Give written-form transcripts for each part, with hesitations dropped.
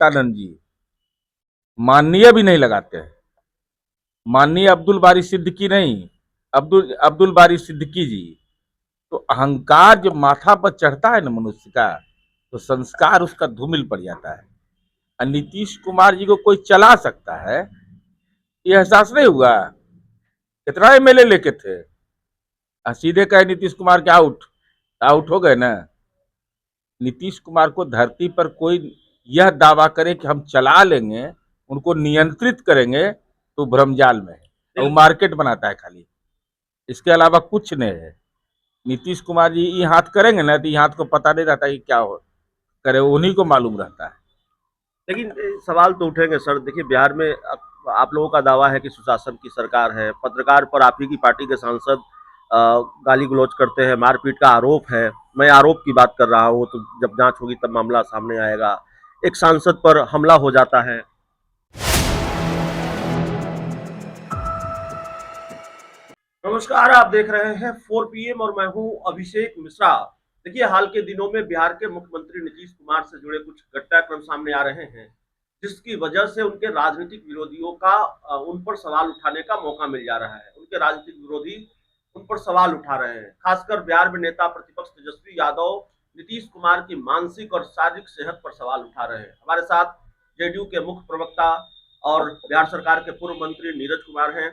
जगदानंद जी माननीय भी नहीं लगाते हैं। माननीय अब्दुल बारी सिद्दीकी नहीं, अब्दुल बारी सिद्दीकी जी। तो अहंकार जब माथा पर चढ़ता है ना मनुष्य का, तो संस्कार उसका धूमिल पड़ जाता है। और नीतीश कुमार जी को कोई चला सकता है, ये एहसास नहीं हुआ? कितना एमएलए लेके थे, सीधे कहे नीतीश कुमार के आउट, आउट हो गए ना। नीतीश कुमार को धरती पर कोई यह दावा करे कि हम चला लेंगे, उनको नियंत्रित करेंगे, तो भ्रमजाल में है। वो मार्केट बनाता है खाली, इसके अलावा कुछ नहीं है। नीतीश कुमार जी ये हाथ करेंगे ना, तो ये हाथ को पता नहीं रहता कि क्या हो करे, उन्हीं को मालूम रहता है। लेकिन सवाल तो उठेंगे सर। देखिए, बिहार में आप लोगों का दावा है कि सुशासन की सरकार है। पत्रकार पर आप ही की पार्टी के सांसद गाली गलौज करते हैं, मारपीट का आरोप है। मैं आरोप की बात कर रहा हूँ, तो जब जांच होगी तब मामला सामने आएगा। एक सांसद पर हमला हो जाता है। नमस्कार, आप देख रहे हैं 4 PM और मैं हूं अभिषेक मिश्रा। देखिए, हाल के दिनों में बिहार के मुख्यमंत्री नीतीश कुमार से जुड़े कुछ घटनाक्रम सामने आ रहे हैं, जिसकी वजह से उनके राजनीतिक विरोधियों का उन पर सवाल उठाने का मौका मिल जा रहा है। उनके राजनीतिक विरोधी उन पर सवाल उठा रहे हैं। खासकर बिहार में नेता प्रतिपक्ष तेजस्वी यादव नीतीश कुमार की मानसिक और शारीरिक सेहत पर सवाल उठा रहे हैं। हमारे साथ जेडीयू के मुख्य प्रवक्ता और बिहार सरकार के पूर्व मंत्री नीरज कुमार हैं।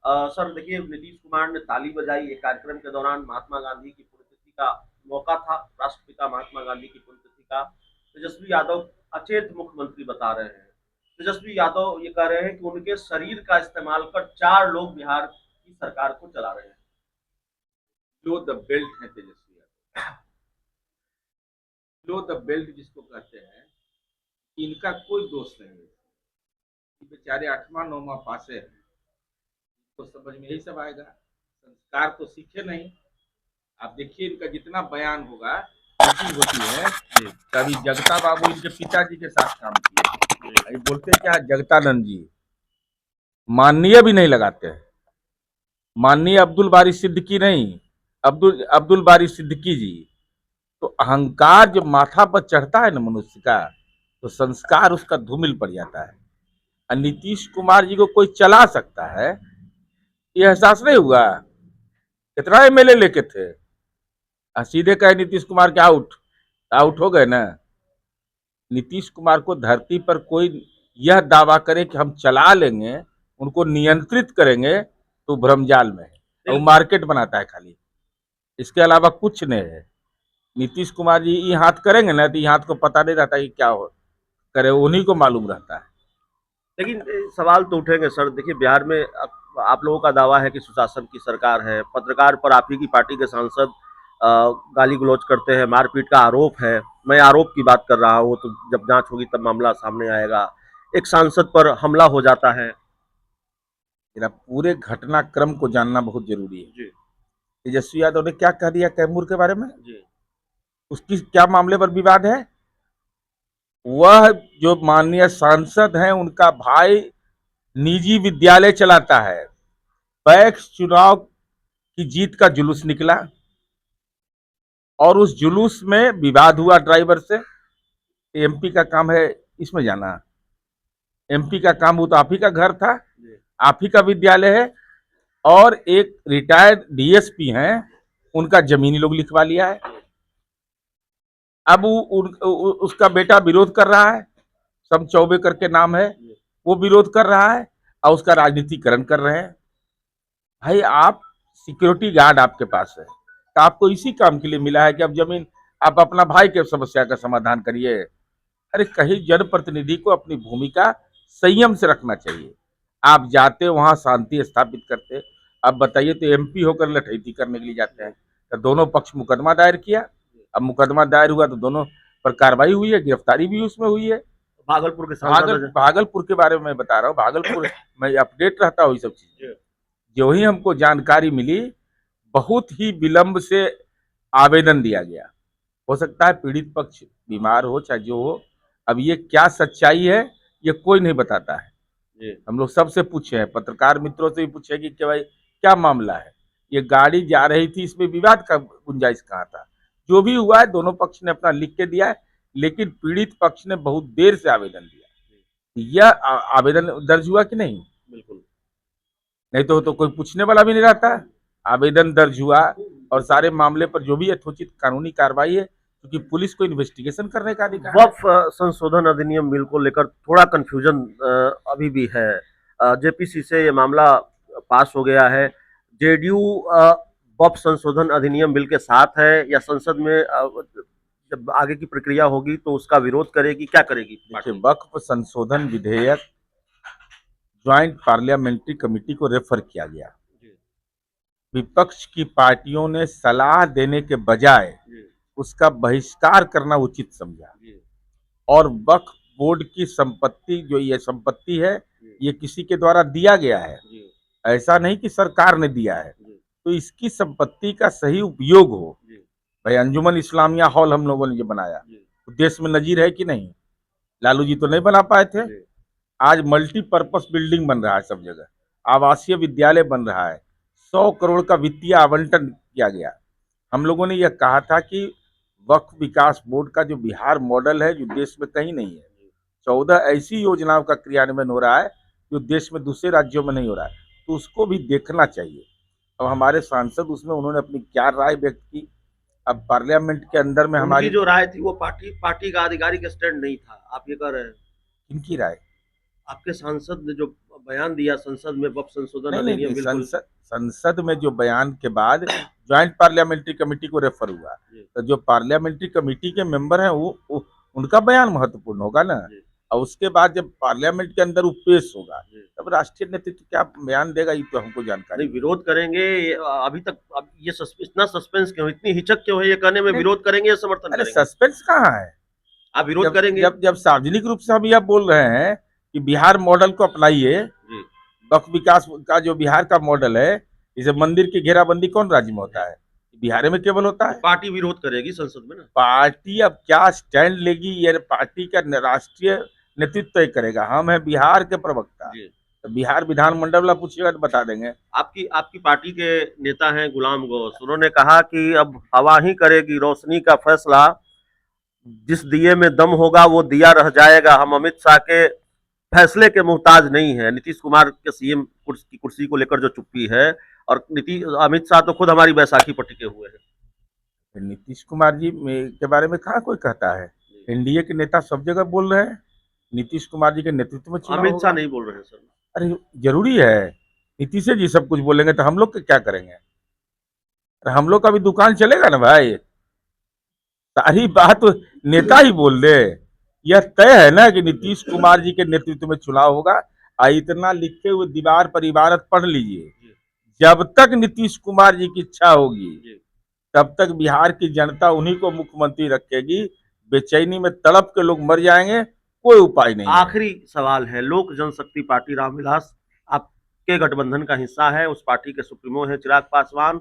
सर, देखिए, नीतीश कुमार ने ताली बजाई एक कार्यक्रम के दौरान। महात्मा गांधी की पुण्यतिथि का मौका था, राष्ट्रपिता महात्मा गांधी की पुण्यतिथि का। तेजस्वी यादव अचेत मुख्यमंत्री बता रहे हैं। तेजस्वी यादव ये कह रहे हैं कि उनके शरीर का इस्तेमाल कर 4 लोग बिहार की सरकार को चला रहे हैं। लो द बेल्ट है तेजस्वी यादव, लो द बेल्ट जिसको कहते हैं, इनका कोई दोष नहीं है। बेचारे 8वां 9वां पासे हैं, तो समझ में यही सब आएगा। संस्कार तो सीखे नहीं। आप देखिए, इनका जितना बयान होगा होती है। कभी जगता बाबू इनके पिताजी के साथ काम किए, बोलते क्या जगदानंद जी माननीय भी नहीं लगाते हैं। माननीय अब्दुल बारी सिद्दीकी नहीं, अब्दुल बारी सिद्दीकी जी। तो अहंकार जब माथा पर चढ़ता है ना मनुष्य का, तो संस्कार उसका धूमिल पड़ जाता है। और नीतीश कुमार जी को कोई चला सकता है, ये एहसास नहीं हुआ? कितना एमएलए लेके थे, सीधे कहे नीतीश कुमार के आउट, आउट हो गए ना। नीतीश कुमार को धरती पर कोई यह दावा करे कि हम चला लेंगे, उनको नियंत्रित करेंगे, तो भ्रमजाल में है। वो मार्केट बनाता है खाली, इसके अलावा कुछ नहीं है। नीतीश कुमार जी ये हाथ करेंगे ना, तो ये हाथ को पता नहीं रहता कि क्या हो करे, उन्हीं को मालूम रहता है। लेकिन सवाल तो उठेंगे सर। देखिए, बिहार में आप लोगों का दावा है कि सुशासन की सरकार है। पत्रकार पर आप ही की पार्टी के सांसद गाली गलौज करते हैं, मारपीट का आरोप है। मैं आरोप की बात कर रहा हूँ, तो जब जांच होगी तब मामला सामने आएगा। एक सांसद पर हमला हो जाता है। मेरा पूरे घटनाक्रम को जानना बहुत जरूरी है। जी। तेजस्वी यादव ने क्या कह दिया कैमूर के बारे में, जी। उसकी क्या मामले पर विवाद है? वह जो माननीय सांसद हैं, उनका भाई निजी विद्यालय चलाता है। पैक्स चुनाव की जीत का जुलूस निकला और उस जुलूस में विवाद हुआ ड्राइवर से। एमपी का काम है इसमें जाना, एमपी का काम, वो तो आप ही का घर था, आप ही का विद्यालय है। और एक रिटायर्ड डीएसपी हैं, उनका जमीनी लोग लिखवा लिया है। अब उसका बेटा विरोध कर रहा है, सम चौबे करके नाम है, वो विरोध कर रहा है और उसका राजनीतिकरण कर रहे हैं। भाई, आप सिक्योरिटी गार्ड आपके पास है, तो आपको इसी काम के लिए मिला है कि अब जमीन आप अपना भाई के समस्या का समाधान करिए। अरे, कहीं जनप्रतिनिधि को अपनी भूमिका संयम से रखना चाहिए। आप जाते वहां शांति स्थापित करते, अब बताइए, तो एमपी होकर लठैती करने के लिए जाते हैं। तो दोनों पक्ष मुकदमा दायर किया, अब मुकदमा दायर हुआ तो दोनों पर कार्रवाई हुई है, गिरफ्तारी भी उसमें हुई है। भागलपुर के सांसद भागलपुर के बारे में मैं बता रहा हूँ, भागलपुर मैं अपडेट रहता हूँ ये सब चीजें। जो ही हमको जानकारी मिली, बहुत ही विलंब से आवेदन दिया गया। हो सकता है पीड़ित पक्ष बीमार हो, चाहे जो हो। अब ये क्या सच्चाई है, ये कोई नहीं बताता है। हम लोग सबसे पूछे हैं, पत्रकार मित्रों से भी पूछे कि भाई क्या मामला है, ये गाड़ी जा रही थी, इसमें विवाद का गुंजाइश कहाँ था? जो भी हुआ है, दोनों पक्ष ने अपना लिख के दिया है। लेकिन पीड़ित पक्ष ने बहुत देर से आवेदन दिया। यह आवेदन दर्ज हुआ कि नहीं? बिल्कुल। नहीं तो कोई पूछने वाला भी नहीं रहता। आवेदन दर्ज हुआ और सारे मामले पर जो भी यथोचित कानूनी कार्रवाई है, क्योंकि पुलिस को इन्वेस्टिगेशन करने का अधिकार है। वक्फ संशोधन अधिनियम बिल को लेकर थोड़ा कंफ्यूजन अभी भी है। जेपीसी से ये मामला पास हो गया है। जेडीयू वक्फ संशोधन अधिनियम बिल के साथ है या संसद में जब आगे की प्रक्रिया होगी तो उसका विरोध करेगी, क्या करेगी? देखिए, वक्फ संशोधन विधेयक ज्वाइंट पार्लियामेंट्री कमेटी को रेफर किया गया। विपक्ष की पार्टियों ने सलाह देने के बजाय उसका बहिष्कार करना उचित समझा और वक्फ बोर्ड की संपत्ति, जो ये संपत्ति है, ये किसी के द्वारा दिया गया है, ऐसा नहीं कि सरकार ने दिया है, तो इसकी संपत्ति का सही उपयोग हो। भाई, अंजुमन इस्लामिया हॉल हम लोगों ने जो बनाया, तो देश में नजीर है कि नहीं? लालू जी तो नहीं बना पाए थे। आज मल्टीपर्पस बिल्डिंग बन रहा है सब जगह, आवासीय विद्यालय बन रहा है, 100 करोड़ का वित्तीय आवंटन किया गया। हम लोगों ने यह कहा था कि वक्फ विकास बोर्ड का जो बिहार मॉडल है, जो देश में कहीं नहीं है, 14 ऐसी योजनाओं का क्रियान्वयन हो रहा है जो देश में दूसरे राज्यों में नहीं हो रहा है, तो उसको भी देखना चाहिए। अब हमारे सांसद उसमें उन्होंने अपनी क्या राय व्यक्त की। अब पार्लियामेंट के अंदर में हमारी जो राय थी वो पार्टी का आधिकारिक स्टैंड नहीं था, आप ये कह रहे हैं? इनकी राय, आपके सांसद ने जो बयान दिया संसद में वक्फ संशोधन नहीं, अधिनियम बिल, संसद में जो बयान के बाद ज्वाइंट पार्लियामेंट्री कमेटी को रेफर हुआ, तो जो पार्लियामेंट्री कमेटी के मेंबर हैं वो उनका बयान महत्वपूर्ण होगा ना। और उसके बाद जब पार्लियामेंट के अंदर वो पेश होगा, तब राष्ट्रीय नेतृत्व क्या बयान देगा, ये तो हमको जानकारी नहीं। विरोध करेंगे अभी तक, अब ये इतना सस्पेंस क्यों, इतनी हिचक क्यों है ये कहने में? विरोध करेंगे या समर्थन अरे करेंगे? सस्पेंस कहाँ है? आप विरोध करेंगे? जब सार्वजनिक रूप से हम यह बोल रहे हैं कि बिहार मॉडल को अपनाइए, वक्फ विकास का जो बिहार का मॉडल है, जैसे मंदिर की घेराबंदी कौन राज्य में होता है? बिहार में केवल होता है। पार्टी विरोध करेगी संसद में ना? पार्टी अब क्या स्टैंड लेगी, ये पार्टी का राष्ट्रीय नेतृत्व तय करेगा। हम है बिहार के प्रवक्ता, तो बिहार विधानमंडल वाला पूछिएगा तो बता देंगे। आपकी पार्टी के नेता हैं गुलाम गौस, उन्होंने कहा कि अब हवा ही करेगी रोशनी का फैसला, जिस दिए में दम होगा वो दिया रह जाएगा। हम अमित शाह के फैसले के मोहताज नहीं है। नीतीश कुमार के सीएम की कुर्सी को लेकर जो चुप्पी है, और अमित शाह तो खुद हमारी बैसाखी पर टिके हुए हैं। नीतीश कुमार जी के बारे में कहाँ कोई कहता है? एनडीए के नेता सब जगह बोल रहे हैं नीतीश कुमार जी के नेतृत्व में चुनाव अमित शाह होगा। नहीं बोल रहे हैं सर। अरे जरूरी है, नीतीश जी सब कुछ बोलेंगे तो हम लोग क्या करेंगे? अरे हम लोग का भी दुकान चलेगा ना भाई, सारी बात नेता ही बोल दे। यह तय है ना कि नीतीश कुमार जी के नेतृत्व में चुनाव होगा। इतना लिखे हुए दीवार पर इबारत पढ़ लीजिए, जब तक नीतीश कुमार जी की इच्छा होगी तब तक बिहार की जनता उन्हीं को मुख्यमंत्री रखेगी। बेचैनी में तड़प के लोग मर जाएंगे, कोई उपाय नहीं। आखिरी सवाल है, लोक जनशक्ति पार्टी रामविलास आपके गठबंधन का हिस्सा है, उस पार्टी के सुप्रीमो हैं चिराग पासवान।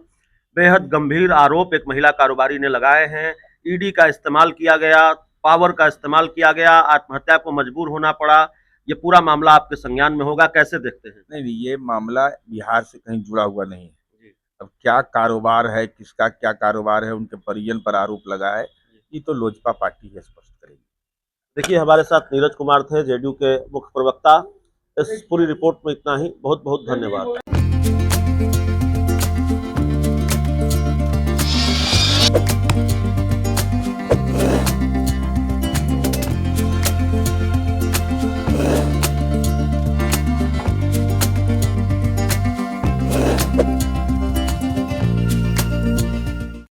बेहद गंभीर आरोप एक महिला कारोबारी ने लगाए हैं। ईडी का इस्तेमाल किया गया, पावर का इस्तेमाल किया गया, आत्महत्या को मजबूर होना पड़ा। ये पूरा मामला आपके संज्ञान में होगा, कैसे देखते हैं? नहीं, ये मामला बिहार से कहीं जुड़ा हुआ नहीं है। अब क्या कारोबार है, किसका क्या कारोबार है, उनके परिजन पर आरोप लगा है, ये तो लोजपा पार्टी ही स्पष्ट करेगी। देखिए, हमारे साथ नीरज कुमार थे, जेडीयू के मुख्य प्रवक्ता। इस पूरी रिपोर्ट में इतना ही। बहुत बहुत धन्यवाद।